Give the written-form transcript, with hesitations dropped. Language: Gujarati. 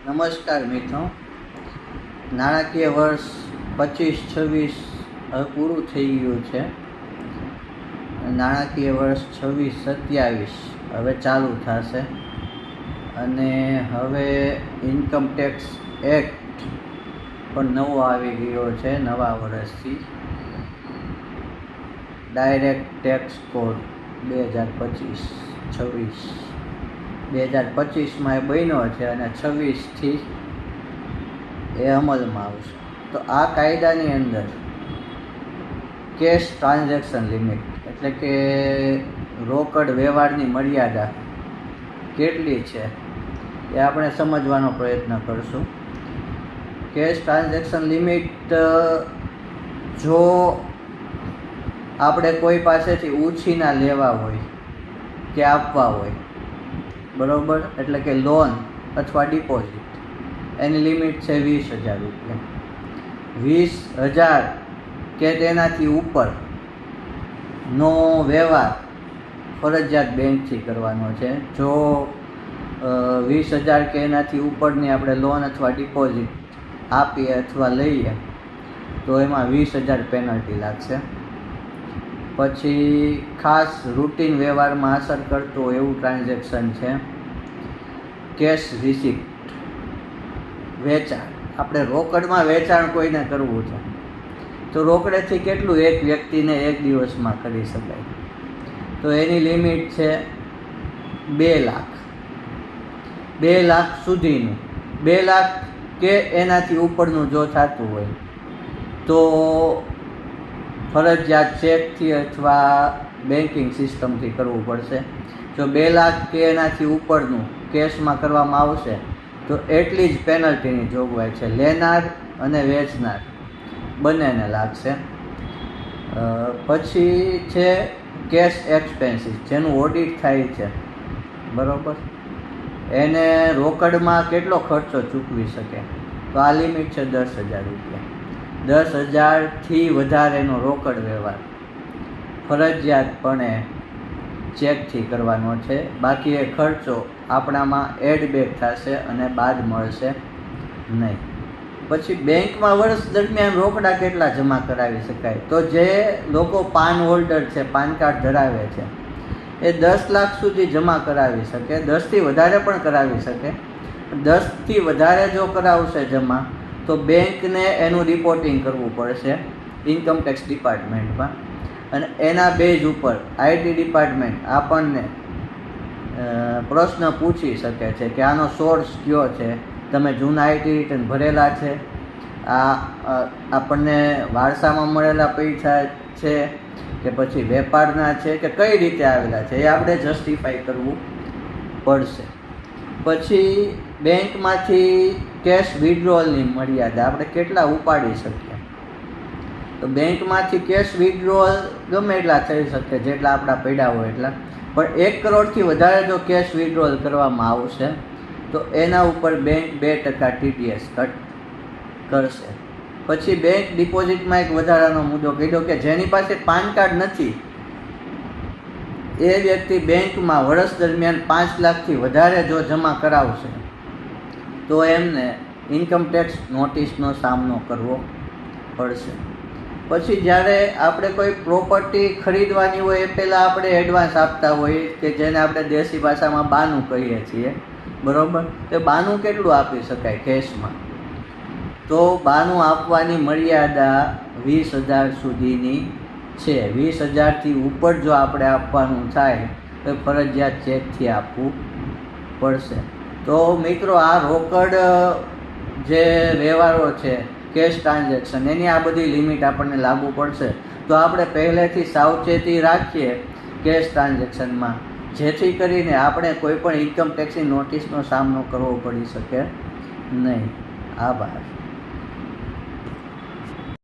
નમસ્કાર મિત્રો, નાણાકીય વર્ષ 25-26 હવે પૂરું થઈ ગયું છે. નાણાકીય વર્ષ 26-27 હવે ચાલુ થશે અને હવે ઇન્કમ ટેક્સ એક્ટ પણ નવો આવી ગયો છે. નવા વર્ષથી ડાયરેક્ટ ટેક્સ કોડ 2025-26 2025માં એ બન્યો છે અને 26થી એ અમલમાં આવશે. તો આ કાયદાની અંદર કેશ ટ્રાન્ઝેક્શન લિમિટ એટલે કે રોકડ વ્યવહારની મર્યાદા કેટલી છે એ આપણે સમજવાનો પ્રયત્ન કરશું. કેશ ટ્રાન્ઝેક્શન લિમિટ જો આપણે કોઈ પાસેથી ઉછીના લેવા હોય કે આપવા હોય, બરાબર, એટલે કે લોન અથવા ડિપોઝિટ, એની લિમિટ છે 20,000 રૂપિયા. 20,000 કે તેનાથી ઉપરનો વ્યવહાર ફરજિયાત બેંકથી કરવાનો છે. જો 20,000 કે એનાથી ઉપરની આપણે લોન અથવા ડિપોઝિટ આપીએ અથવા લઈએ તો એમાં 20,000 પેનલ્ટી લાગશે. પછી ખાસ રૂટીન વ્યવહારમાં અસર કરતું એવું ટ્રાન્ઝેક્શન છે કેશ રિસિપ્ટ, વેચાણ. આપણે રોકડમાં વેચાણ કોઈને કરવું છે તો રોકડેથી કેટલું એક વ્યક્તિને એક દિવસમાં કરી શકાય? તો એની લિમિટ છે 2 લાખ. 2 લાખ સુધીનું, 2 લાખ કે એનાથી ઉપરનું જો થતું હોય તો ફરજિયાત ચેકથી અથવા બેન્કિંગ સિસ્ટમથી કરવું પડશે. જો 2 લાખ કે એનાથી ઉપરનું કેશમાં કરવામાં આવશે તો એટલી જ પેનલ્ટીની જોગવાઈ છે. લેનાર અને વેચનાર બંનેને લાગશે. પછી છે કેશ એક્સપેન્સીસ, જેનું ઓડિટ થાય છે, બરાબર, એને રોકડમાં કેટલો ખર્ચો ચૂકવી શકે તો આ લિમિટ છે 10,000 રૂપિયા. 10,000થી વધારેનો રોકડ વ્યવહાર ફરજિયાતપણે ચેકથી કરવાનો છે. બાકી એ ખર્ચો આપણામાં એડ બેક થશે અને બાદ મળશે નહીં. પછી બેંકમાં વર્ષ દરમિયાન રોકડા કેટલા જમા કરાવી શકાય? તો જે લોકો પાન હોલ્ડર છે, પાન કાર્ડ ધરાવે છે, એ 10 લાખ સુધી જમા કરાવી શકે. 10થી વધારે પણ કરાવી શકે. 10થી વધારે જો કરાવશે જમા તો બેંકને એનું રિપોર્ટિંગ કરવું પડશે ઇન્કમટેક્સ ડિપાર્ટમેન્ટમાં, અને એના બેઝ ઉપર આઈટી ડિપાર્ટમેન્ટ આપણને પ્રશ્ન પૂછી શકે છે કે આનો સોર્સ કયો છે, તમે જૂના આઈટી રિટર્ન ભરેલા છે, આ આપણને વારસામાં મળેલા પૈસા છે કે પછી વેપારના છે કે કઈ રીતે આવેલા છે, એ આપણે જસ્ટિફાઈ કરવું પડશે. પછી બેંકમાંથી કેશ વિડ્રોઅલની મર્યાદા આપણે કેટલા ઉપાડી શકીએ? તો બેંકમાંથી કેશ વિડ્રોઅલ ગમે એટલા થઈ શકે, જેટલા આપણા પડ્યા હોય એટલા, પણ 1 કરોડથી વધારે જો કેશ વિડ્રોઅલ કરવામાં આવશે તો એના ઉપર બેંક 2% TDS કટ કરશે. પછી બેંક ડિપોઝિટમાં એક વધારાનો મુદ્દો કીધો કે જેની પાસે પાન કાર્ડ નથી એ વ્યક્તિ બેંકમાં વર્ષ દરમિયાન 5 લાખથી વધારે જો જમા કરાવશે તો એમને ઇન્કમટેક્સ નોટિસનો સામનો કરવો પડશે. પછી જ્યારે આપણે કોઈ પ્રોપર્ટી ખરીદવાની હોય એ પહેલાં આપણે એડવાન્સ આપતા હોઈએ કે જેને આપણે દેશી ભાષામાં બાનું કહીએ છીએ, બરાબર. તો બાનું કેટલું આપી શકાય કેશમાં? તો બાનું આપવાની મર્યાદા 20,000 સુધીની છે. 20,000થી ઉપર જો આપણે આપવાનું થાય તો ફરજિયાત ચેકથી આપવું પડશે. તો મિત્રો, આ રોકડ જે વ્યવહારો છે, કેશ ટ્રાન્ઝેક્શન, એની આ બધી લિમિટ આપણને લાગુ પડશે. તો આપણે પહેલેથી સાવચેતી રાખીએ કેશ ટ્રાન્ઝેક્શનમાં, જેથી કરીને આપણે કોઈ પણ ઇન્કમ ટેક્સની નોટિસનો સામનો કરવો પડી શકે નહીં. આભાર.